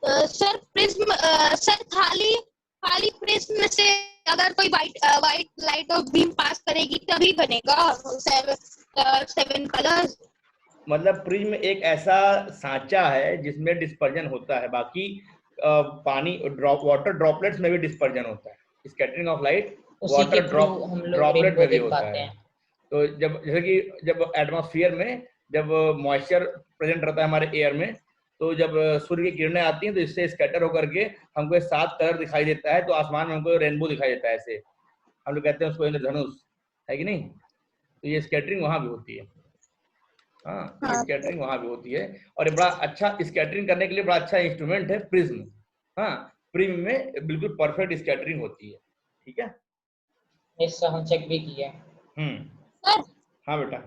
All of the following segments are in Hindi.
सर प्रिज्म सर खाली प्रिज्म से अगर कोई वाइट लाइट और बीम पास करेगी तभी बनेगा 7 कलर्स। मतलब प्रिज्म एक ऐसा सांचा है जिसमें डिस्पर्जन होता है, बाकी पानी वाटर ड्रॉपलेट्स में भी डिस्पर्जन होता है। Scattering of light water droplet में भी होता है। तो जब जैसे कि जब एटमॉस्फेयर में जब मॉइस्चर प्रेजेंट रहता है हमारे एयर में, तो जब सूर्य की किरणें आती हैं तो इससे स्कैटर होकर के हमको 7 कलर दिखाई देता है। तो आसमान में हमको रेनबो दिखाई देता है, ऐसे हम लोग कहते हैं उसको इंद्रधनुष, है कि नहीं। तो ये स्कैटरिंग वहां भी होती है। हाँ, स्कैटरिंग वहां भी होती है। और बड़ा अच्छा स्कैटरिंग करने के लिए बड़ा अच्छा इंस्ट्रूमेंट है प्रिज्म। हाँ, प्रिज्म में बिल्कुल परफेक्ट स्कैटरिंग होती है। ठीक है, इससे हम चेक भी किए। सर हाँ बेटा।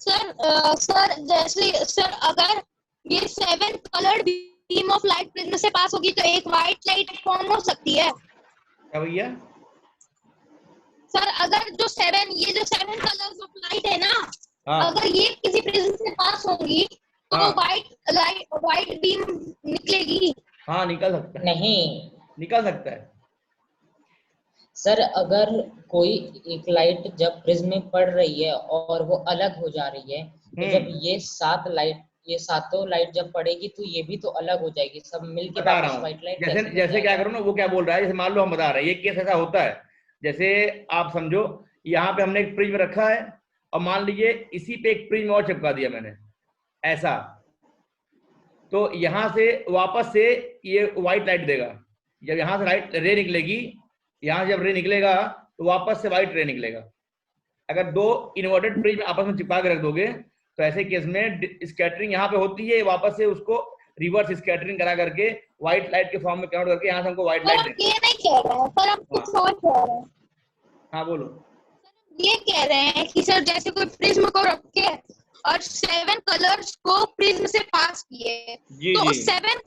सर जैसे सर अगर ये 7 coloured beam of light prism से पास होगी तो एक व्हाइट लाइट फॉर्म हो सकती है क्या भैया? सर अगर जो 7 कलर्स ऑफ लाइट है ना, हाँ, अगर ये किसी प्रिज्म से पास होंगी तो हाँ, व्हाइट बीम निकलेगी। हाँ, निकल सकता है, नहीं निकल सकता है सर, अगर कोई एक लाइट जब प्रिज्म में पड़ रही है और वो अलग हो जा रही है, तो जब ये 7 लाइट जब पड़ेगी तो ये भी तो अलग हो जाएगी, सब मिलके बता रहा वापस हूँ। व्हाइट लाइट जैसे क्या करो ना, वो क्या बोल रहा है, जैसे मान लो हम बता रहे हैं, ये केस ऐसा होता है। जैसे आप समझो यहाँ पे हमने एक प्रिज्म रखा है और मान लीजिए इसी पे एक प्रिज्म और चिपका दिया मैंने, ऐसा, तो यहाँ से वापस से ये व्हाइट लाइट देगा। जब यहाँ से लाइट रे निकलेगी, यहाँ से जब रे निकलेगा तो वापस से व्हाइट रे निकलेगा। अगर 2 इन्वर्टेड प्रिज्म आपस में चिपका के रख दोगे तो ऐसे केस में स्कैटरिंग यहाँ पे होती है, वापस से उसको रिवर्स स्कैटरिंग करा करके व्हाइट लाइट के फॉर्म में कन्वर्ट करके यहाँ से हमको व्हाइट लाइट देगा। ये नहीं कह रहे हैं पर हम कुछ और कह रहे हैं। हाँ बोलो। ये कह रहे हैं कि सर जैसे कोई प्रिज्म को रखे और 7 कलर्स को प्रिज्म से पास किए, तो 7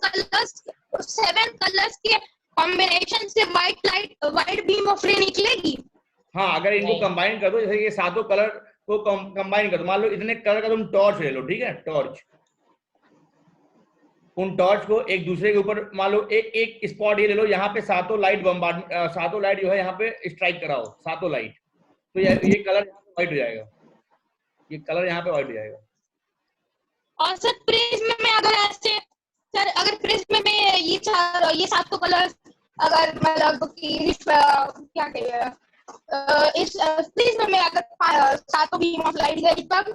कलर्स के कॉम्बिनेशन से व्हाइट बीम ऑफ रे निकलेगी। हाँ, अगर इनको कंबाइन कर दो, जैसे ये 7 कलर को कंबाइन कर दो, मान लो इतने कलर का तुम टॉर्च ले लो, ठीक है, टॉर्च, उन टॉर्च को एक दूसरे के ऊपर मान लो एक स्पॉट ये ले लो, यहाँ पे 7 लाइट सातों लाइट जो है यहाँ पे स्ट्राइक कराओ, 7 लाइट, तो ये कलर व्हाइट हो जाएगा, ये कलर यहाँ पे व्हाइट हो जाएगा। और सर प्रिज्म में अगर प्रिज्म में ये 7 कलर अगर मतलब कि क्या कहिए इस प्रिज्म में अगर 7 बीम ऑफ लाइट गई तब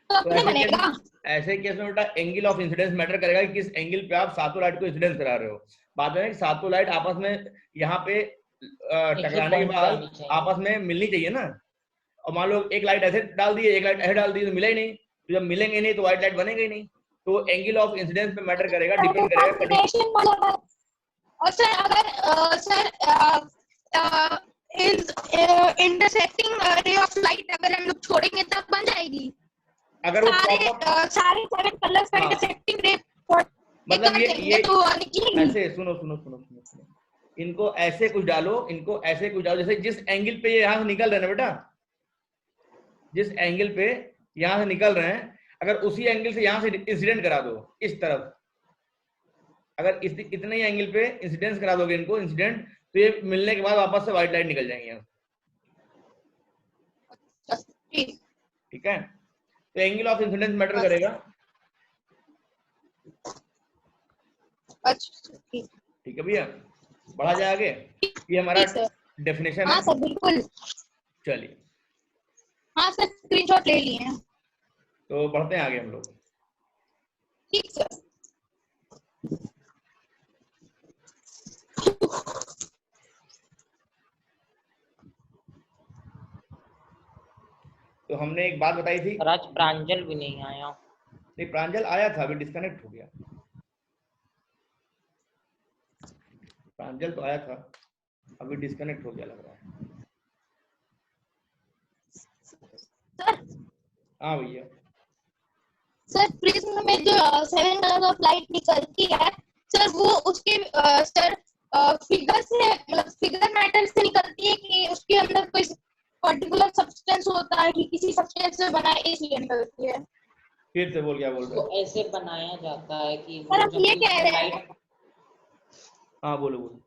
तो बनेगा। ऐसे केस में बेटा एंगल ऑफ इंसिडेंस मैटर करेगा कि किस एंगल पे आप 7 लाइट को इंसिडेंस करा रहे हो। बात है कि 7 लाइट आपस में यहाँ पे टकराने के बाद आपस में मिलनी चाहिए ना। और मान लो एक लाइट ऐसे डाल दी, एक लाइट ऐसे डाल दी, तो मिला ही नहीं। तो जब मिलेंगे नहीं तो व्हाइट लाइट बनेगा ही नहीं। तो एंगल ऑफ इंसिडेंस पे मैटर करेगा, डिपेंड करेगा। और सर अगर इंटरसेक्टिंग रे ऑफ लाइट अगर हम लोग छोड़ेंगे तब बन जाएगी। अगर वो सारे 7 कलर्स का इंटरसेक्टिंग रे, मतलब ये तो ऐसे सुनो, इनको ऐसे कुछ डालो, जैसे जिस एंगल पे ये यहाँ से निकल रहे हैं ना बेटा, जिस एंगल पे यहाँ से निकल रहे हैं, अगर उसी एंगल से यहाँ से इंसिडेंट करा दो इस तरफ, अगर इतने ही एंगल पे इंसिडेंस करा दोगे इनको इंसिडेंट, तो ये मिलने के बाद वापस से व्हाइट लाइट निकल जाएंगे यहाँ। ठीक है, तो एंगल ऑफ इंसिडेंस मैटर करेगा। अच्छा ठीक है भैया, बढ़ा जाए आगे। ये हमारा डेफिनेशन है। हाँ सर बिल्कुल। चलिए, हाँ सर स्क्रीनशॉट ले लिए हैं। तो बढ़ते हैं आगे हम लोग। ठीक सर। तो हमने एक बात बताई थी, आज प्रांजल भी नहीं आया। नहीं, प्रांजल आया था, अभी डिस्कनेक्ट हो गया। प्रांजल तो आया था, अभी डिस्कनेक्ट हो गया लग रहा है। सर हाँ भैया। सर प्रिज्म में जो 7 कलर्स ऑफ लाइट निकलती है सर, वो उसके सर फिगर से मतलब फिगर मैटर से निकलती है कि उसके अंदर कोई पर्टिकुलर सब्सटेंस होता है कि किसी सब्सटेंस से बना है इसलिए निकलती है। फिर से बोल, क्या बोल रहे उसको हैं? ऐसे बनाया जाता है कि सर वो हम जब ये भी कह उसमें रहे हैं, लाइट। हाँ बोलो बोलो।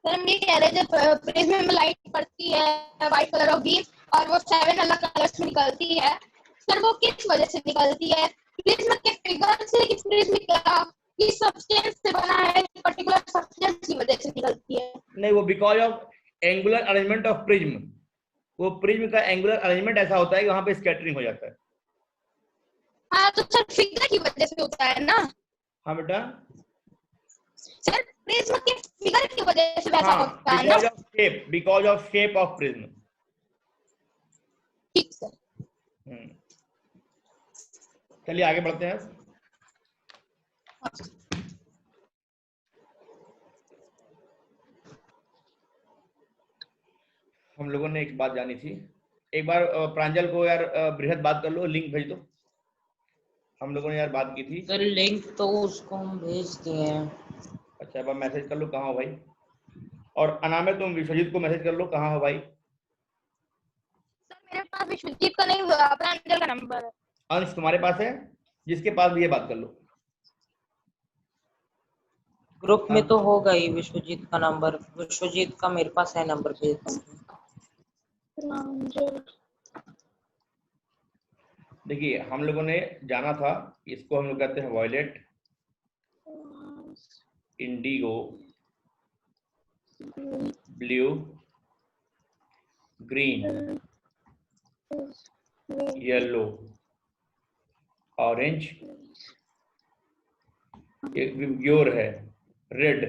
सर हम ये कह रहे हैं जब प्रिज्म में लाइट पड़ती है व्हाइट कलर ऑफ बीम और वो 7 अलग कलर्स में निकलती है, सर वो किस वजह से निकलती है? प्रिज्म के फिगर से कि प्रिज्म का किस सब्सटेंस से बना है, पर्टिकुलर सब्सटेंस की वजह से निकलती है? नहीं, वो because of angular arrangement of prism. वो प्रिज्म का एंगुलर अरेंजमेंट ऐसा होता है कि वहां पे स्कैटरिंग हो जाता है। हाँ तो सर फिगर की वजह से होता है ना? हाँ बेटा। सर प्रिज्म के फिगर की वजह से वैसा हाँ, होता है ना? Because of shape of prism. ठीक सर। चलिए आगे बढ़ते हैं। हम लोगों ने एक बात जानी थी, एक बार प्रांजल को यार बृहद बात कर लो, लिंक भेज दो। हम लोगों ने यार बात की थी। सर लिंक तो उसको हम भेज दिए हैं। अच्छा, अब मैसेज कर लो कहाँ हो भाई। और अनामे तुम विश्वजीत को मैसेज कर लो कहाँ हो भाई। सर मेरे पास विश्वजीत का नहीं हुआ, प्रांजल का नंबर है। अंश तुम्हारे पास है, जिसके पास भी ये बात कर लो। ग्रुप में तो होगा ही विश्वजीत का नंबर, विश्वजीत का मेरे पास है नंबर, भेज दूंगी। देखिए हम लोगों ने जाना था, इसको हम लोग कहते हैं violet, indigo, blue, green, yellow, orange, एक व्योर है रेड।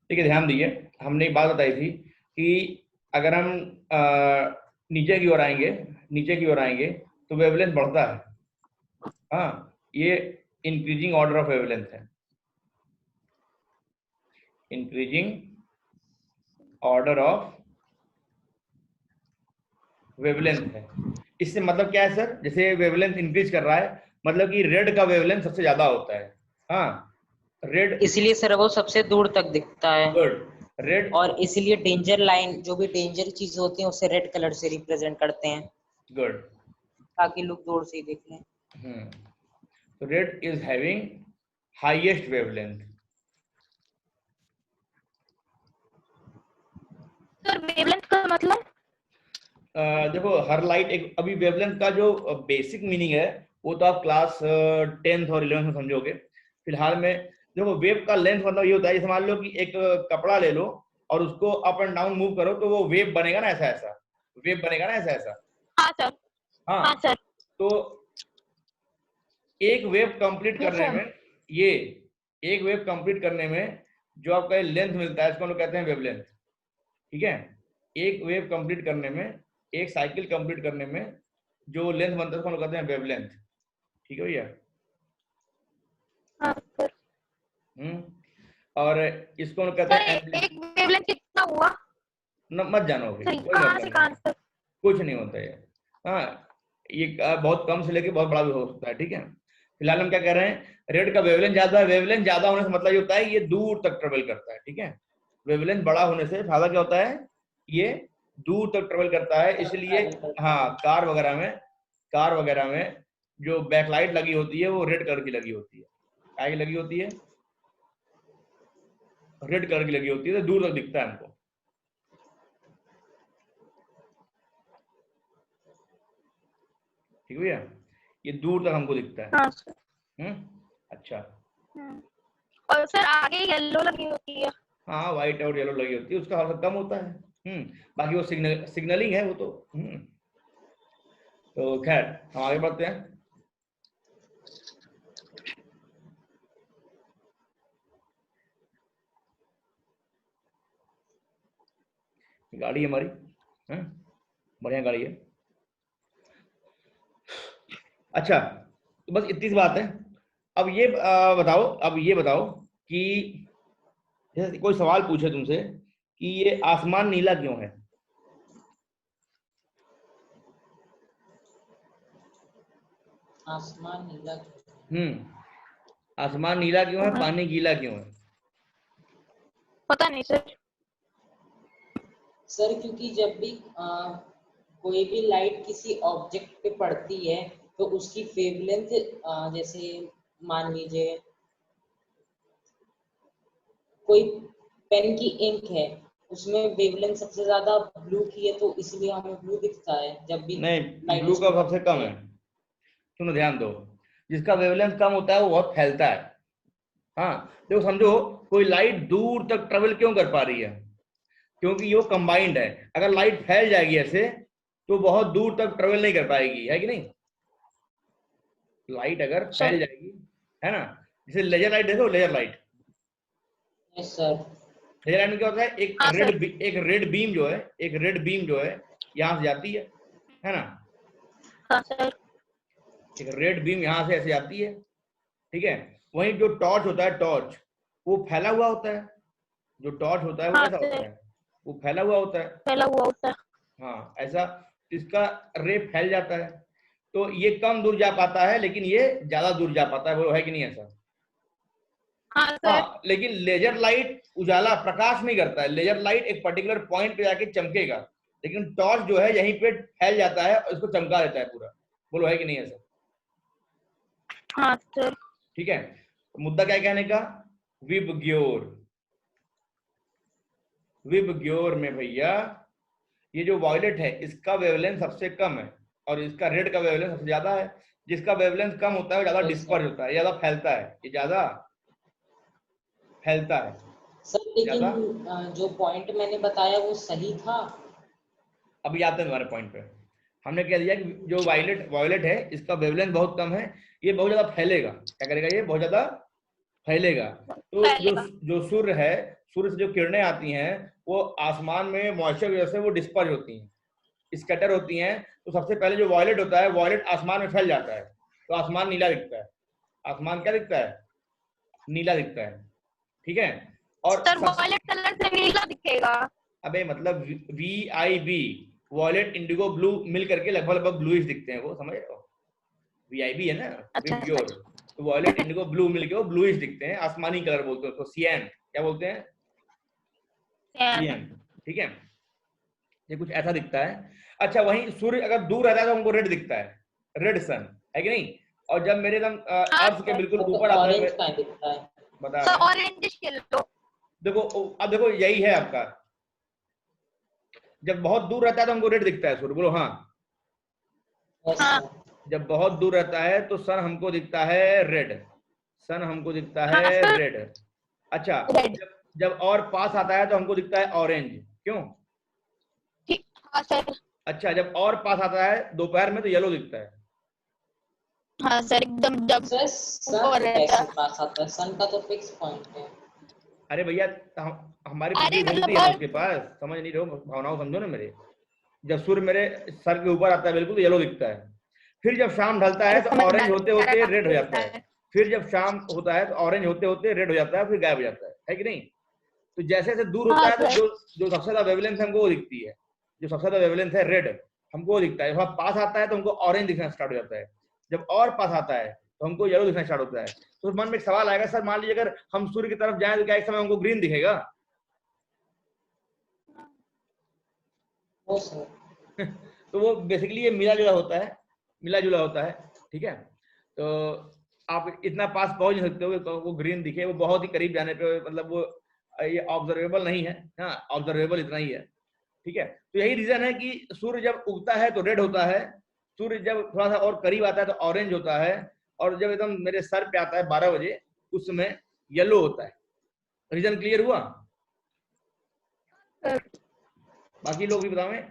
ठीक है, ध्यान दीजिए, हमने एक बात बताई थी कि अगर हम नीचे की ओर आएंगे, नीचे की ओर आएंगे तो वेवलेंथ बढ़ता है। हाँ, ये इंक्रीजिंग ऑर्डर ऑफ वेवलेंथ है, इंक्रीजिंग ऑर्डर ऑफ वेवलेंथ है। इससे मतलब क्या है सर, जैसे वेवलेंथ इंक्रीज कर रहा है, मतलब कि रेड का वेवलेंथ सबसे ज्यादा होता है। हाँ, रेड, इसलिए सर वो सबसे दूर तक दिखता है। गुड, रेड, और इसलिए डेंजर लाइन, जो भी डेंजर चीज होती है उसे रेड कलर से रिप्रेजेंट करते हैं, गुड। ताकि लोग दूर से ही देख लें। तो red is having highest wavelength. Sir wavelength का मतलब? देखो हर लाइट एक, अभी वेवलेंथ का जो बेसिक मीनिंग है वो तो आप क्लास 10th और 11th में समझोगे। फिलहाल में देखो वेव का लेंथ मतलब ये होता है, जैसे मान लो कि एक कपड़ा ले लो और उसको अप एंड डाउन मूव करो तो वो वेव बनेगा ना, ऐसा ऐसा वेव बनेगा ना, ऐसा ऐसा। हाँ सर। हाँ, हाँ सर। तो एक वेव कंप्लीट करने में, ये एक वेव कंप्लीट करने में जो आपका लेंथ मिलता है इसको हम लोग कहते हैं वेवलेंथ। ठीक है, एक वेव कंप्लीट करने में, एक साइकिल कंप्लीट करने में जो लेंथ बनता है उसको हम लोग कहते हैं वेवलेंथ। ठीक है भैया। हाँ सर। और इसको हम लोग कहते सर हैं एक वेवलेंथ कितना हुआ? मत जानो भाई, सर कोई कहाँ मतलब से नहीं कहाँ है, तक? कुछ नहीं होता है। हाँ, ये बहुत कम से लेके बहुत बड़ा भी हो सकता है। ठीक है, फिलहाल हम क्या कह रहे हैं, रेड का वेवलेंथ ज्यादा है, वेवलेंथ ज्यादा होने से मतलब ये होता है ये दूर तक ट्रेवल करता है। ठीक है, वेवलेंथ बड़ा होने से फायदा क्या होता है, ये दूर तक ट्रेवल करता है, इसलिए हाँ कार वगैरह में जो बैकलाइट लगी होती है वो रेड कलर की लगी होती है। क्या लगी होती है? रेड कलर की लगी होती है, तो दूर तक दिखता है हमको। ठीक है भैया, ये दूर तक हमको दिखता है। हाँ सर। अच्छा। और सर आगे येलो लगी होती है। हाँ, व्हाइट और येलो लगी होती है, उसका हल्का कम होता है। बाकी वो सिग्नलिंग है वो तो। तो खैर हम आगे बढ़ते हैं। गाड़ी है हमारी, बढ़िया गाड़ी है। अच्छा, तो बस इतनी सी बात है। अब ये बताओ कि जैसे कोई सवाल पूछे तुमसे कि ये आसमान नीला क्यों है? आसमान नीला। आसमान नीला क्यों है, पानी गीला क्यों है? पता नहीं सर। सर क्योंकि जब भी कोई भी लाइट किसी ऑब्जेक्ट पे पड़ती है तो उसकी वेवलेंथ, जैसे मान लीजिए कोई पेन की इंक है, उसमें वेवलेंथ सबसे ज्यादा ब्लू की है, तो इसलिए हमें ब्लू दिखता है जब भी नहीं, लाइट ब्लू उस का पर सबसे पड़ती कम है। सुनो ध्यान दो, जिसका वेवलेंथ कम होता है वो बहुत फैलता है। हाँ, देखो समझो, कोई लाइट दूर तक ट्रेवल क्यों कर पा रही है? क्योंकि वो कंबाइंड है। अगर लाइट फैल जाएगी ऐसे तो बहुत दूर तक ट्रेवल नहीं कर पाएगी, है कि नहीं? लाइट अगर फैल जाएगी, है ना, जैसे लेजर लाइट देखो, laser light, yes sir. Laser light में क्या होता है, हाँ सर। एक रेड बीम जो है, एक रेड बीम जो है यहाँ से जाती है ना, हाँ सर। एक रेड बीम यहाँ से ऐसे आती है, ठीक है। वहीं जो टॉर्च होता है, टॉर्च वो फैला हुआ होता है। जो टॉर्च होता है वो हाँ कैसा होता सर, है? वो फैला हुआ होता है। फैला हुआ होता है। हाँ, ऐसा इसका रे फैल जाता है, तो ये कम दूर जा पाता है, लेकिन ये ज्यादा दूर जा पाता है, वो है कि नहीं ऐसा? हाँ सर। हाँ, लेकिन लेजर लाइट उजाला प्रकाश नहीं करता है। लेजर लाइट एक पर्टिकुलर पॉइंट पे जाके चमकेगा, लेकिन टॉर्च जो है यहीं पे फैल जाता है और इसको चमका देता है पूरा। बोलो है कि नहीं ऐसा? हाँ सर। ठीक है, तो मुद्दा क्या है कहने का? विबग्योर। विबग्योर में भैया ये जो वॉयलेट है इसका वेवलेंथ सबसे कम है और इसका रेड का वेवलेंथ सबसे ज्यादा है। जिसका वेवलेंथ कम होता है वो ज्यादा डिस्पर्ज होता है, ज्यादा फैलता है, ये ज्यादा फैलता है सर लेकिन ज्यादा। जो पॉइंट मैंने बताया वो सही था। अभी आते हैं तुम्हारे पॉइंट पे। हमने कह दिया कि जो वायलेट वॉयलेट है इसका वेवलेंथ बहुत कम है, ये बहुत ज्यादा फैलेगा। क्या करेगा? ये बहुत ज्यादा फैलेगा। तो जो फैलेगा। जो सूर्य है, सूर्य से जो किरणें आती हैं वो आसमान में मॉइस्चर की वजह से वो डिस्पर्ज होती हैं, स्कैटर होती हैं। तो सबसे पहले जो वॉयलेट होता है, वॉयलेट आसमान में फैल जाता है, तो आसमान नीला दिखता है। आसमान क्या दिखता है? नीला दिखता है, ठीक है। और सर वॉयलेट कलर से नीला दिखेगा? अबे मतलब VIB, वॉयलेट इंडिगो ब्लू मिल करके लगभग लगभग ब्लूइश दिखते हैं, वो समझ रहे हो? VIB है ना, अच्छा विबग्योर। तो वॉयलेट इंडिगो ब्लू मिलके वो ब्लूइश दिखते हैं, आसमानी कलर बोलते हैं उसको, सियान। क्या बोलते हैं? सियान, ठीक है। ये कुछ ऐसा दिखता है। अच्छा, वहीं सूर्य अगर दूर रहता है तो हमको रेड दिखता है, रेड सन, है कि नहीं? और जब मेरे एकदम हाँ अर्थ के सर। बिल्कुल तो ऊपर आता है, ऑरेंज का दिखता है। बता सर रहे हैं। Orange yellow. देखो, अब देखो यही है आपका, जब बहुत दूर रहता है तो हमको रेड दिखता है सूर्य, बोलो हाँ। यस हाँ। सर। जब बहुत दूर रहता है तो सन हमको दिखता है रेड, सन हमको दिखता है हाँ सर। रेड। अच्छा, रेड। जब जब और पास आता है तो हमको दिखता है ऑरेंज, क्यों? ठीक। हाँ सर। अच्छा, जब और पास आता है दोपहर में तो येलो दिखता है। हाँ सर, एकदम जब सर सन ऊपर रहता कैसे है। पास आता है? सन का तो फिक्स पॉइंट है। अरे भैया, हमारी अरे पृथ्वी घूमती मतलब है ना और उसके पास, समझ नहीं रहे हो, भावनाओं समझो ना मेरे। जब सूर्य मेरे सर के ऊपर आता है बिल्कुल तो येलो दिखता है, फिर जब शाम ढलता है तो ऑरेंज समझदार होते बेचारा होते रेड हो काफी जाता होता है, है। फिर जब शाम होता है तो ऑरेंज होते होते रेड हो जाता है, फिर गायब हो जाता है कि नहीं? तो जैसे जैसे दूर होता हाँ है तो सर। जो जो सबसे ज्यादा वेवलेंथ है हमको वो दिखती है, जो सबसे ज्यादा वेवलेंथ है रेड, हमको वो दिखता है। जब पास आता है तो हमको ऑरेंज दिखना स्टार्ट हो जाता है, जब और पास आता है तो हमको येलो दिखना स्टार्ट होता है। तो मन में एक सवाल आएगा, सर मान लीजिए अगर हम सूर्य की तरफ जाएं तो क्या एक समय हमको ग्रीन दिखेगा? वो सर। तो वो बेसिकली ये मिला जुला होता है, मिला जुला होता है, ठीक है। तो आप इतना पास पहुंच नहीं सकते हो कि वो ग्रीन दिखे, वो बहुत ही करीब जाने पे मतलब वो ये ऑब्जर्वेबल नहीं है। हाँ, ऑब्जर्वेबल इतना ही है, ठीक है। तो यही रीजन है कि सूर्य जब उगता है तो रेड होता है, सूर्य जब थोड़ा सा और करीब आता है तो ऑरेंज होता है, और जब एकदम मेरे सर पे आता है 12 बजे उस समय येलो होता है। रीजन क्लियर हुआ? बाकी लोग भी बतावें।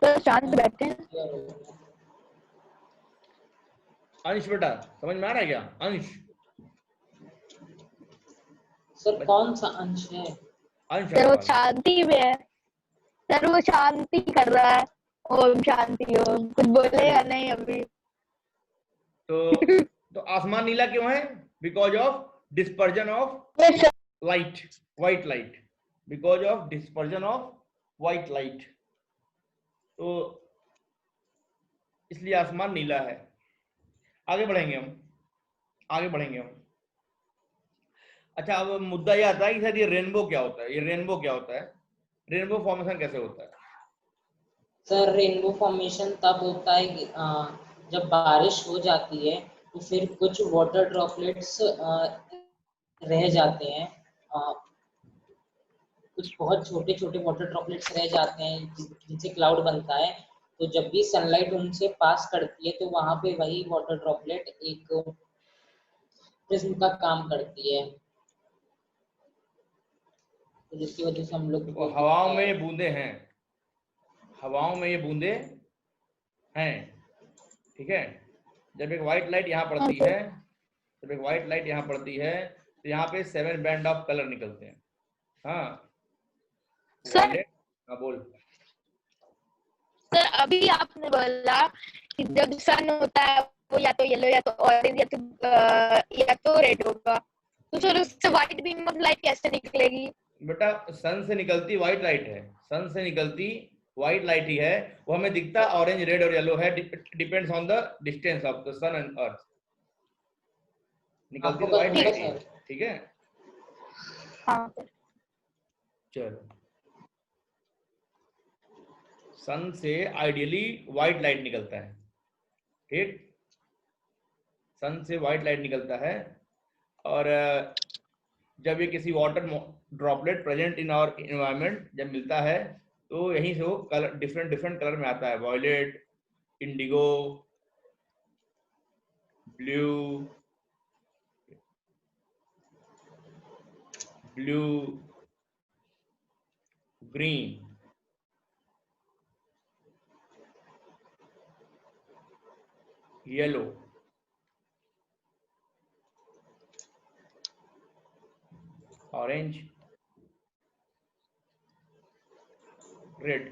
तो शांत बैठे हैं। अंश बेटा, समझ में आ रहा है क्या? अंश, सर कौन सा अंश है? अंश सर वो अग्रवाल। शांति में है। सर वो शांति कर रहा है। ओम शांति ओम, कुछ बोलेगा नहीं अभी। तो आसमान नीला क्यों है? Because of dispersion of light, white light, because of dispersion of white light, तो इसलिए आसमान नीला है। आगे बढ़ेंगे हम, आगे बढ़ेंगे हम। अच्छा, अब मुद्दा ये आता है कि सर ये रेनबो क्या होता है? ये रेनबो क्या होता है? रेनबो फॉर्मेशन कैसे होता है? सर रेनबो फॉर्मेशन तब होता है कि जब बारिश हो जाती है तो फिर कुछ वाटर ड्रॉपलेट्स रह जाते हैं, कुछ बहुत छोटे छोटे वाटर ड्रॉपलेट्स रह जाते हैं जिनसे क्लाउड बनता है। तो जब भी सनलाइट उनसे पास करती है तो वहां पे वही वाटर ड्रॉपलेट एक प्रिज्म का काम करती है, तो जिसकी वजह से हम लोग को हवाओं में ये बूंदे हैं, हवाओं में ये बूंदे हैं, ठीक है। जब एक व्हाइट लाइट यहाँ पड़ती है, जब एक व्हाइट लाइट यहाँ पड़ती है तो यहाँ पे 7 बैंड ऑफ कलर निकलते हैं। हाँ सर हाँ बोल। सर अभी आपने बोला कि जब सन होता है वो या तो येलो या तो ऑरेंज या तो रेड होगा, तो सर उससे व्हाइट बीम ऑफ लाइट कैसे निकलेगी? बेटा सन से निकलती व्हाइट लाइट है, सन से निकलती व्हाइट लाइट ही है, वो हमें दिखता ऑरेंज रेड और येलो है, depends on the distance of the sun and earth. निकलती तो व्हाइट लाइट है, ठीक है। हाँ चलो, सन से आइडियली व्हाइट लाइट निकलता है, ठीक, सन से व्हाइट लाइट निकलता है। और जब ये किसी water droplet present in our environment जब मिलता है तो यहीं से वो कलर डिफरेंट डिफरेंट कलर में आता है, violet, indigo, blue, blue, green, yellow, orange, red.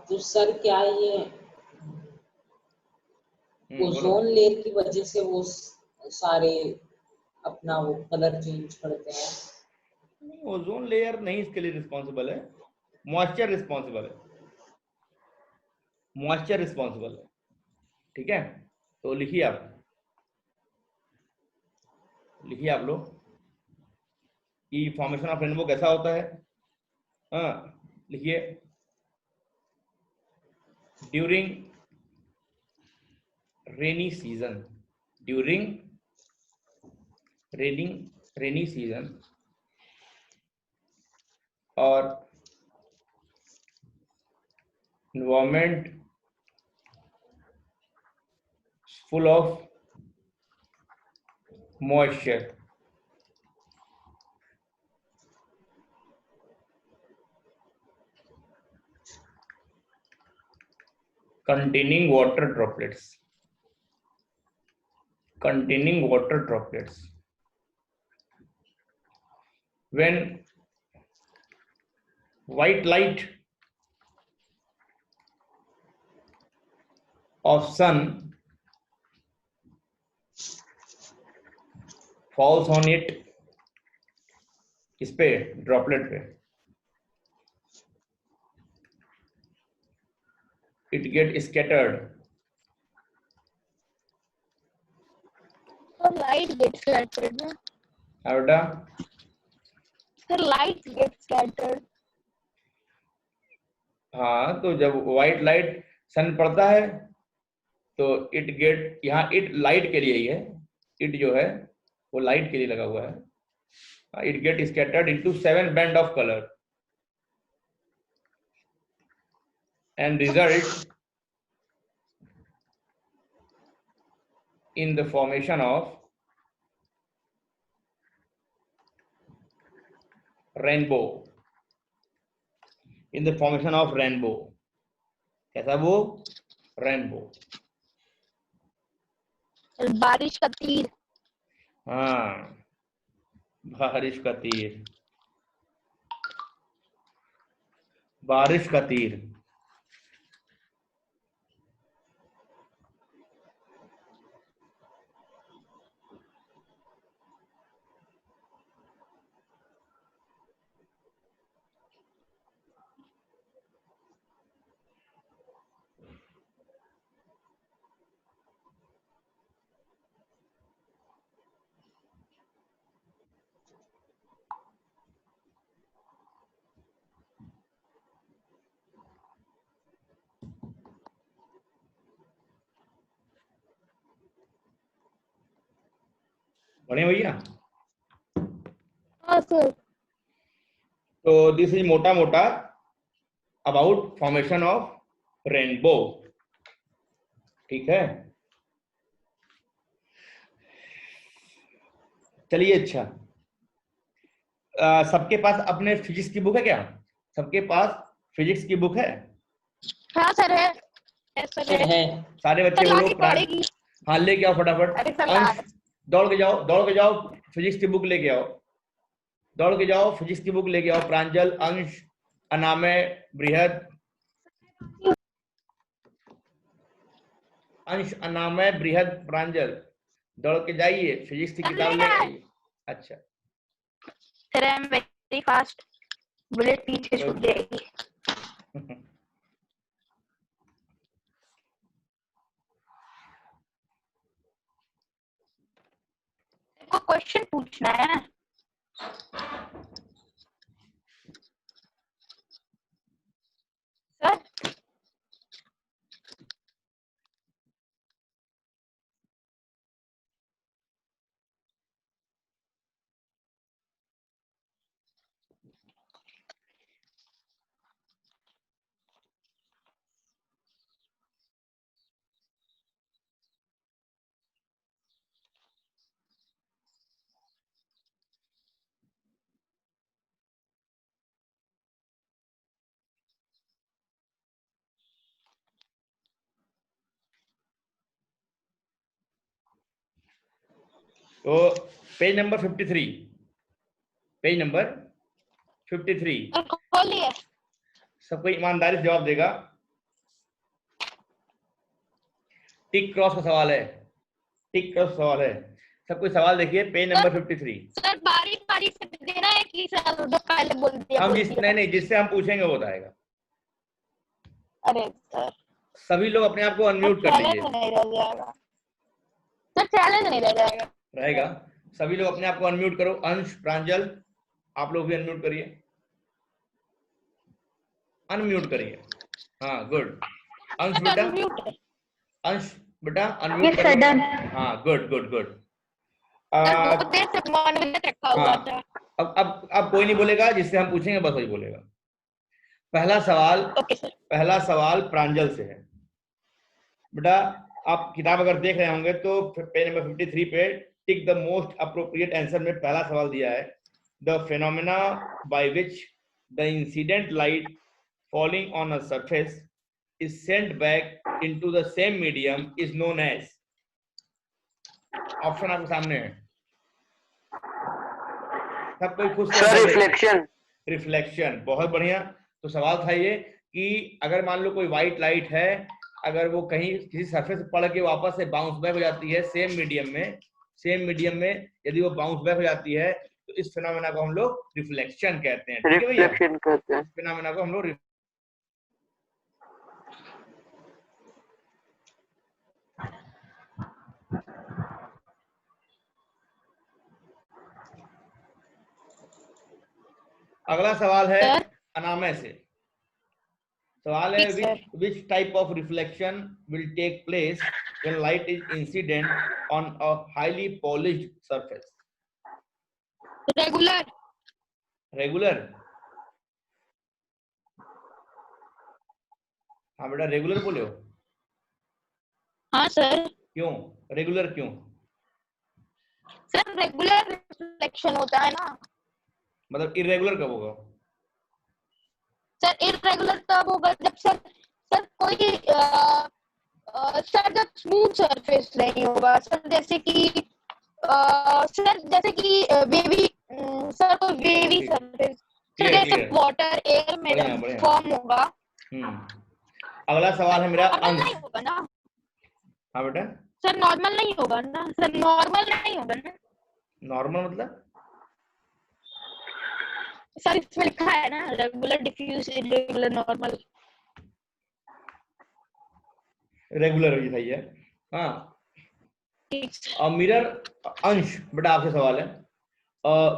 तो सर क्या ये बोलो। ओजोन लेयर की वजह से वो सारे अपना वो कलर चेंज करते हैं? ओजोन लेयर नहीं इसके लिए रिस्पॉन्सिबल है, मॉइस्चर रिस्पॉन्सिबल है, मॉइस्चर रिस्पॉन्सिबल है, ठीक है। तो लिखिए आप, लिखिए आप लोग कि फॉर्मेशन ऑफ रेनबो कैसा होता है। हाँ लिखिए, during rainy season, during rainy season और environment full of moisture, containing water droplets, containing water droplets. When white light of sun falls on it, इस पे ड्रॉपलेट पे, it get scattered, sir light get scattered ना, बेटा सर लाइट गेट स्कैटर्ड। हाँ तो जब व्हाइट लाइट सन पड़ता है तो इट गेट, यहाँ इट लाइट के लिए ही है, इट जो है वो लाइट के लिए लगा हुआ है, it get scattered into 7 band of colour and result in the formation of rainbow, in the formation of rainbow। कैसा वो? रेनबो। बारिश का तीर। हाँ बारिश का तीर, बारिश का तीर। बढ़िया भैया। हाँ सर। तो दिस इज मोटा मोटा अबाउट फॉर्मेशन ऑफ रेनबो, ठीक है। चलिए अच्छा, सबके पास अपने फिजिक्स की बुक है क्या? सबके पास फिजिक्स की बुक है? हाँ सर है। सर है। सारे बच्चे सर बोलो लानी पड़ेगी। हाँ लेके आओ फटाफट। अरे सर अंश दौड़ के जाओ, दौड़ के जाओ, फिजिक्स की बुक लेके आओ, दौड़ के जाओ, फिजिक्स की बुक लेके आओ। प्रांजल, अंश, अनामय, बृहद, अंश, अनामय, बृहद, प्रांजल, दौड़ के जाइए, फिजिक्स की किताब लेके आइए। अच्छा sir I am very fast, bullet पीछे छूट जाएगी। को क्वेश्चन पूछना है। सर तो पेज नंबर 53, पेज नंबर 53। खोलिए। सब कोई ईमानदारी से जवाब देगा। टिक क्रॉस का सवाल है, टिक क्रॉस सवाल है। सब कोई सवाल देखिए, पेज नंबर 53। सर बारी बारी से देना है कि सर जो पहले बोल दिया हम बोल जिस दिया? नहीं नहीं जिससे हम पूछेंगे वो बताएगा। अरे सर सभी लोग अपने आप को अनम्यूट कर चैलेंज लीजिए। नहीं रह जाएगा सर, चैलेंज नहीं रह जाएगा। रहेगा। सभी लोग अपने आप को अनम्यूट करो। अंश, प्रांजल, आप लोग भी अनम्यूट करिए, अनम्यूट करिए। हाँ गुड। अंश बेटा, अंश बेटा अनम्यूट कर लो। हाँ गुड गुड गुड। बहुत देर से मॉनिटर रखा हुआ था। अब कोई नहीं बोलेगा, जिससे हम पूछेंगे बस वही बोलेगा। पहला सवाल, ओके सर। पहला सवाल प्रांजल से है। बेटा आप किताब अगर देख रहे होंगे तो पेज नंबर 53 पे tick the most appropriate answer में पहला सवाल दिया है। The phenomena by which the incident light falling on a surface is sent back into the same medium is known as। Option आपके सामने है, सब कोई खुद से रिफ्लेक्शन। रिफ्लेक्शन, बहुत बढ़िया। तो सवाल था ये कि अगर मान लो कोई व्हाइट लाइट है, अगर वो कहीं किसी सरफेस पे पड़ के वापस से बाउंस बैक हो जाती है सेम मीडियम में, सेम मीडियम में यदि वो बाउंस बैक हो जाती है तो इस फिनोमेना को हम लोग रिफ्लेक्शन कहते हैं। ठीक है भैया, रिफ्लेक्शन कहते हैं। इस फिनोमेना को हम लोग अगला सवाल है अनामय से। सवाल है which type of reflection will take place when light is incident on a highly polished surface? Regular. Regular? हाँ बेटा रेगुलर बोले हो? हाँ सर। क्यों रेगुलर क्यों? सर रेगुलर रिफ्लेक्शन होता है ना। मतलब इरेगुलर कब होगा? सर इरेगुलर तब होगा जब सर कोई सर जब स्मूथ सरफेस नहीं होगा सर, जैसे कि सर जैसे कि वेवी, सर कोई वेवी सरफेस, सर जैसे वाटर एयर में फॉर्म होगा। अगला सवाल है मेरा अंश। नहीं होगा ना? हाँ बेटा। सर नॉर्मल नहीं होगा ना? सर नॉर्मल नहीं होगा ना? नॉर्मल मतलब? सर इसमें लिखा है ना regular, diffuse, irregular, normal. Regular ही सही है। हाँ मिरर, अंश बेटा आपसे सवाल है।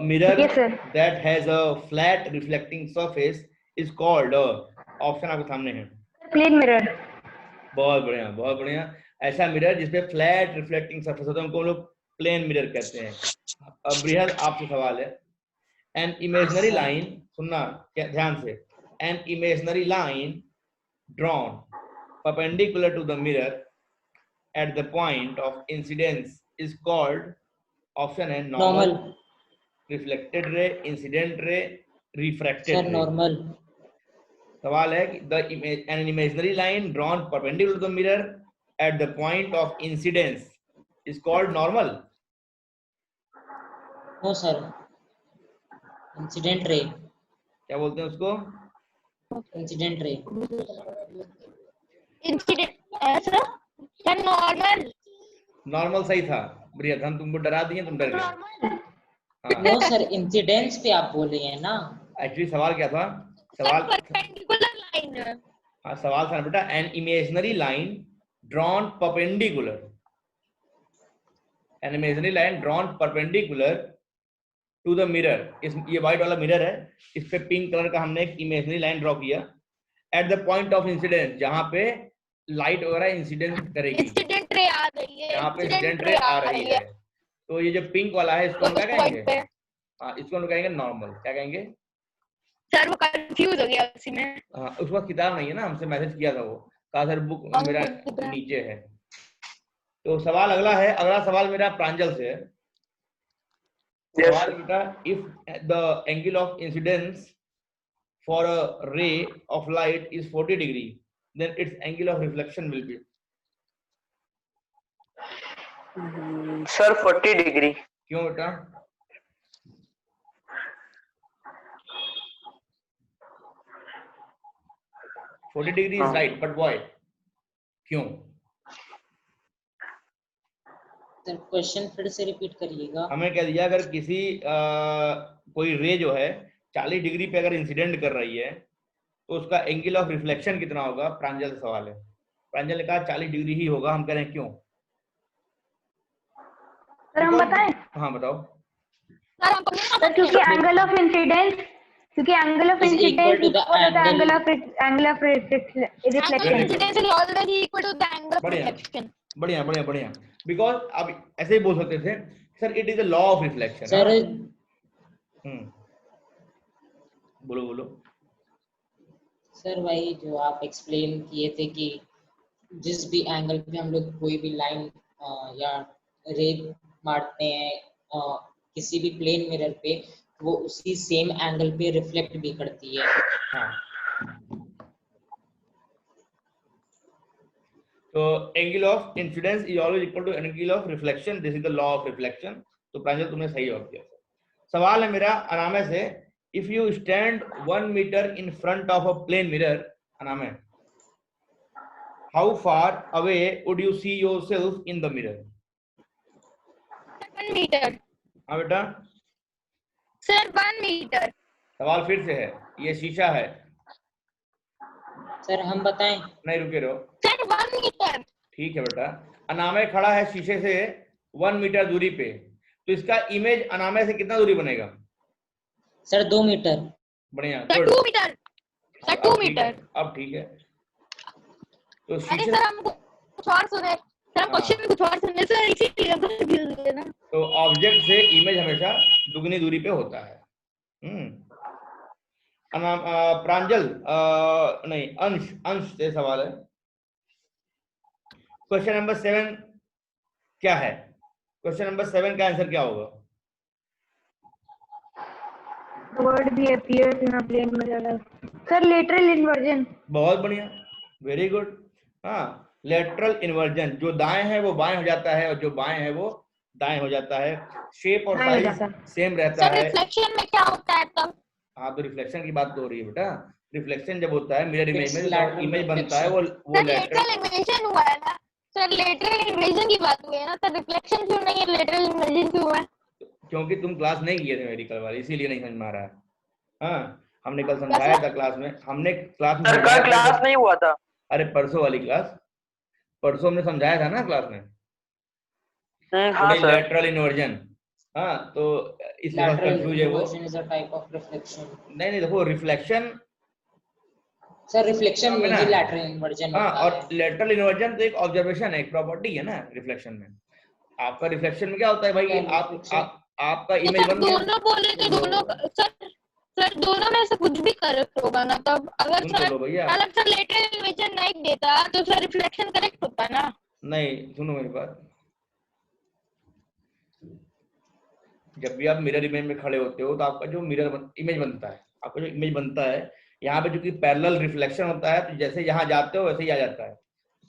Mirror that has a flat reflecting surface is called, option आपके सामने है। Plane mirror. बहुत बढ़िया बहुत बढ़िया। ऐसा मिरर जिसपे फ्लैट रिफ्लेक्टिंग सरफेस होता है उनको हम लोग प्लेन मिरर कहते हैं। अब बृहद आपसे सवाल है, एन इमेजनरी लाइन, सुनना ध्यान से, an imaginary line drawn perpendicular to the mirror at the point of incidence is called, option है normal, reflected ray, incident ray, refracted ray. Normal. सवाल है कि an imaginary line drawn perpendicular to the mirror at the point of incidence is called normal. No sir, incident ray. क्या बोलते हैं उसको? Incident ray. Incident sir, normal. Normal सही था बृहद, हम तुमको डरा दिए, तुम डर गए। नो सर, इंसिडेंस पे आप बोल रहे हैं ना। एक्चुअली सवाल क्या था? सवाल परपेंडिकुलर लाइन। हाँ, सवाल था बेटा, an imaginary line drawn perpendicular, an imaginary line drawn perpendicular to the mirror. इस ये व्हाइट वाला मिरर है, इस पे पिंक कलर का हमने एक इमेजनरी लाइन ड्रॉ किया eight the point of incidence, जहां पे लाइट वगैरह इंसिडेंट करेगी, इंसिडेंट रे आ रही है, यहाँ पे इंसिडेंट रे आ रही है। तो ये जो पिंक वाला है इसको हम क्या कहेंगे? हाँ, इसको हम कहेंगे नॉर्मल। क्या कहेंगे सर? वो कंफ्यूज हो गया उसी में। हाँ, उसका किताब नहीं है ना, हमसे मैसेज किया था वो, कहा सर बुक मेरा नीचे है। तो सवाल अगला है, अगला सवाल मेरा प्रांजल से है। सवाल बेटा, if the angle of incidence for a ray of light is 40 degree, then its angle of reflection will be. Sir 40 degree. क्यों बेटा? Forty degree is right, but why? क्यों? सर क्वेश्चन फिर से रिपीट करिएगा। हमें कह दिया अगर किसी कोई रे जो है 40 डिग्री पे अगर इंसिडेंट कर रही है तो उसका एंगल ऑफ रिफ्लेक्शन कितना होगा? प्रांजल से सवाल है। प्रांजल ने कहा 40 डिग्री ही होगा। हम कह रहे हैं क्यों? सर हम बताएं? हाँ बताओ। सर क्योंकि एंगल ऑफ इंसिडेंस, क्योंकि angle of incidence equal to the angle of reflection. Incidence is always equal to the angle of reflection. बढ़िया बढ़िया बढ़िया। बिकॉज अब ऐसे ही बोल सकते थे sir, it is a law of reflection. Sir बोलो बोलो। सर वही जो आप एक्सप्लेन किए थे कि जिस भी एंगल पे हम लोग कोई भी लाइन या रे मारते हैं किसी भी प्लेन मिरर पे, वो उसी सेम एंगल पे रिफ्लेक्ट भी करती है। हाँ, तो angle of incidence is always equal to angle of reflection, this is the law of reflection. तो प्रांजल तुमने सही जवाब दिया। सवाल है मेरा अनामे से, if you stand 1 meter in front of a plane mirror, Anamay, how far away would you see yourself in the mirror? 1 meter. हाँ बेटा, सर 1 मीटर। सवाल फिर से है, ये शीशा है। सर हम बताएं? नहीं, रुके रहो। Sir 1 metre. ठीक है बेटा, अनामे खड़ा है शीशे से 1 मीटर दूरी पे, तो इसका इमेज अनामे से कितना दूरी बनेगा? Sir 2 metre. बढ़िया, सर 2 मीटर। Sir 2 metre. अब ठीक है। तो अरे शीशे, सर हम कुछ और सुने, सर हम क्वेश्चन में कुछ और सुने सर, इसीलिए कंफ्यूज हो गए ना। तो ऑब्जेक्ट से इमेज हमेशा दुगनी दूरी पे होता है। प्रांजल नहीं, अंश से सवाल है। क्वेश्चन नंबर 7 क्या है? क्वेश्चन नंबर 7 का आंसर क्या होगा? The word भी appears in a plane mirror. Sir lateral inversion. बहुत बढ़िया, वेरी गुड। हाँ, लेटरल इन्वर्जन, जो दाएं है वो बाएं हो जाता है और जो बाएं है वो दाएं हो जाता है। शेप और साइज सेम रहता सर है। रिफ्लेक्शन में क्या होता है तब? हाँ, तो रिफ्लेक्शन की बात तो हो रही है बेटा। रिफ्लेक्शन जब होता है मिरर इमेज में, lateral तो इमेज बनता है वो सर लेटरल। लेटरल इन्वर्जन हुआ है ना सर, लेटरल इन्वर्जन की बात हुई है ना सर, रिफ्लेक्शन क्यों नहीं है, लेटरल इन्वर्जन क्यों हुआ है? क्योंकि तुम क्लास नहीं किए थे मेरी कल वाली, इसीलिए नहीं समझ में आ रहा है। हाँ, हमने कल समझाया था क्लास में, हमने क्लास में सर कल क्लास नहीं हुआ था। अरे परसों वाली क्लास, परसों हमने समझाया था ना क्लास में। हाँ सर। Lateral inversion. हाँ, तो इसलिए कंफ्यूज है वो। Is a type of reflection. नहीं नहीं, देखो रिफ्लेक्शन, सर रिफ्लेक्शन में ही लैटरल इन्वर्जन हाँ, होता और है। लेटरल इन्वर्जन तो एक ऑब्जर्वेशन है, एक प्रॉपर्टी है ना रिफ्लेक्शन में। आपका रिफ्लेक्शन में क्या होता है भाई, आपका तो इमेज सर बन गया। दोनों बोले तो दोनों सर दोनों में से कुछ भी करेक्ट होगा ना, तब अगर सुन तो सर लो भैया, अलग से लेटरल इमेज नहीं देता तो सर रिफ्लेक्शन करेक्ट होता ना। नहीं सुनो मेरी बात, जब भी आप मिरर इमेज में खड़े होते हो तो आपका जो मिरर इमेज बनता है, आपका जो इमेज बनता है यहाँ पे जो कि पैरेलल रिफ्लेक्शन होता है, तो जैसे यहाँ जाते हो वैसे ही आ जाता है,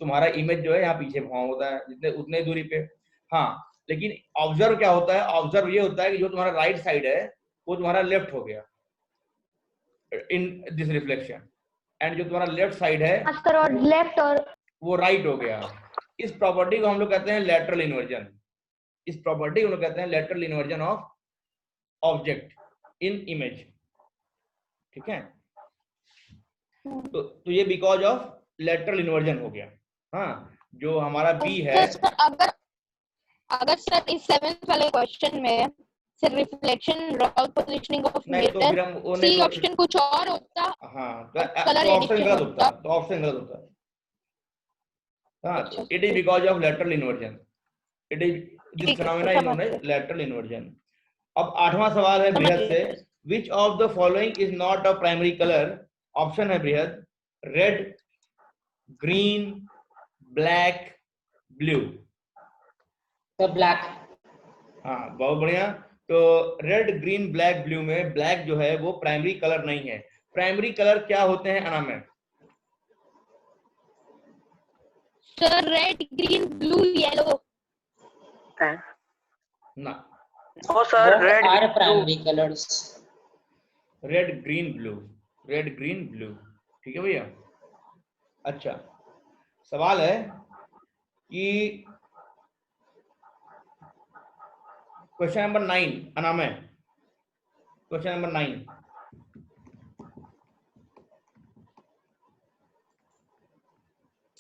तुम्हारा इमेज जो है यहाँ पीछे फॉर्म होता है जितने उतने दूरी पे। हाँ, लेकिन ऑब्जर्व क्या होता है, ऑब्जर्व ये होता है कि जो तुम्हारा राइट साइड है वो तुम्हारा लेफ्ट हो गया इन दिस रिफ्लेक्शन, एंड जो तुम्हारा लेफ्ट साइड है और लेफ्ट और वो राइट हो गया। इस प्रॉपर्टी को हम लोग कहते हैं लैटरल इन्वर्जन। इस प्रॉपर्टी को हम लोग कहते हैं lateral inversion of object in image. ठीक है, तो ये बिकॉज ऑफ लैटरल इन्वर्जन हो गया। हाँ, जो हमारा बी है। तो सर अगर सर इस 7th वाले क्वेश्चन में sir reflection raw positioning of नहीं तो फिर हम मिरर सी ऑप्शन कुछ और होता, हाँ, कलर तो ऑप्शन एडिशन गलत होता। होता, तो ऑप्शन गलत होता। हाँ, अच्छा, it is because of lateral inversion, it is this ठीक है फिनोमेना सर, इज समझ नोन एज गए लैटरल इन्वर्जन। अब 8वां सवाल है समझ बृहद से, गए। Which of the following is not a primary colour. Option है बृहद, रेड, ग्रीन, ब्लैक, ब्लू। तो ब्लैक। हाँ बहुत बढ़िया। तो रेड, ग्रीन, ब्लैक, ब्लू में ब्लैक जो है वो प्राइमरी कलर नहीं है। प्राइमरी कलर क्या होते हैं अनाम में? Sir red green blue yellow. ना, oh sir, What red are primary colors? Red green blue, red green blue. ठीक है भैया। अच्छा, सवाल है कि क्वेश्चन नंबर 9 अनाम है, क्वेश्चन नंबर 9।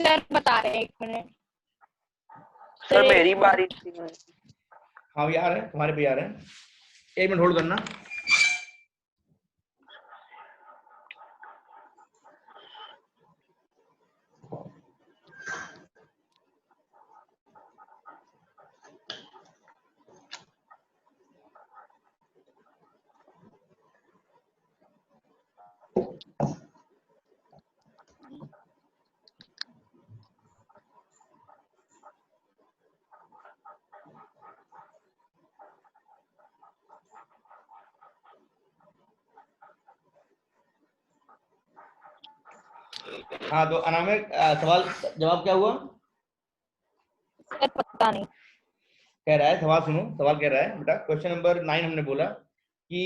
सर बता रहे हैं, 1 मिनट सर मेरी बारी थी। हाँ भैया आ रहे हैं, तुम्हारे भी आ रहे हैं, 1 मिनट होल्ड करना। हाँ तो अनामे सवाल जवाब क्या हुआ? सर पता नहीं। कह रहा है, सवाल सुनो, सवाल कह रहा है बेटा, क्वेश्चन नंबर 9 हमने बोला कि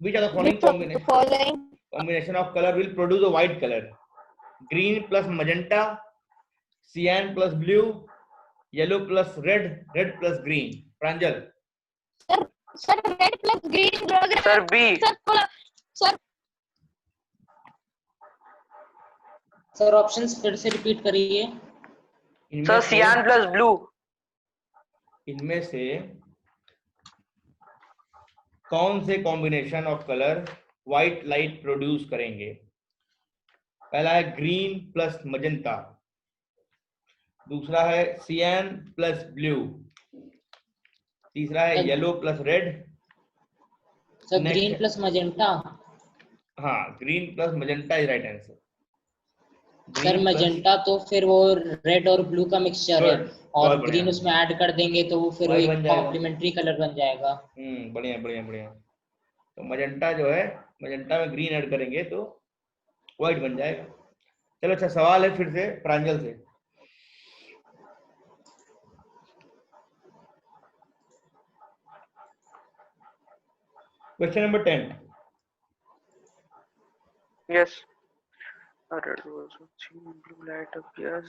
which are the following combination of color will produce a white color? Green plus magenta, cyan plus blue, yellow plus red, red plus green. Pranjal. Sir red plus green लग रहा है। Sir B. सर ऑप्शंस फिर से रिपीट करिए। सर सियान प्लस ब्लू। इनमें से कौन से combination of colour white light produce करेंगे? पहला है ग्रीन प्लस मजेंटा, दूसरा है सियान प्लस ब्लू, तीसरा है yellow plus red. Sir green plus magenta. हाँ, green plus magenta is right answer. Sir magenta तो फिर वो रेड और ब्लू का मिक्सचर है, और ग्रीन उसमें ऐड कर देंगे तो वो फिर एक कॉम्प्लीमेंट्री कलर बन जाएगा। बढ़िया बढ़िया बढ़िया। तो मजेंटा जो है, मजेंटा में ग्रीन ऐड करेंगे तो व्हाइट बन जाएगा। चलो अच्छा, सवाल है फिर से प्रांजल से। Question number 10। Yes. A red was seen, blue light appears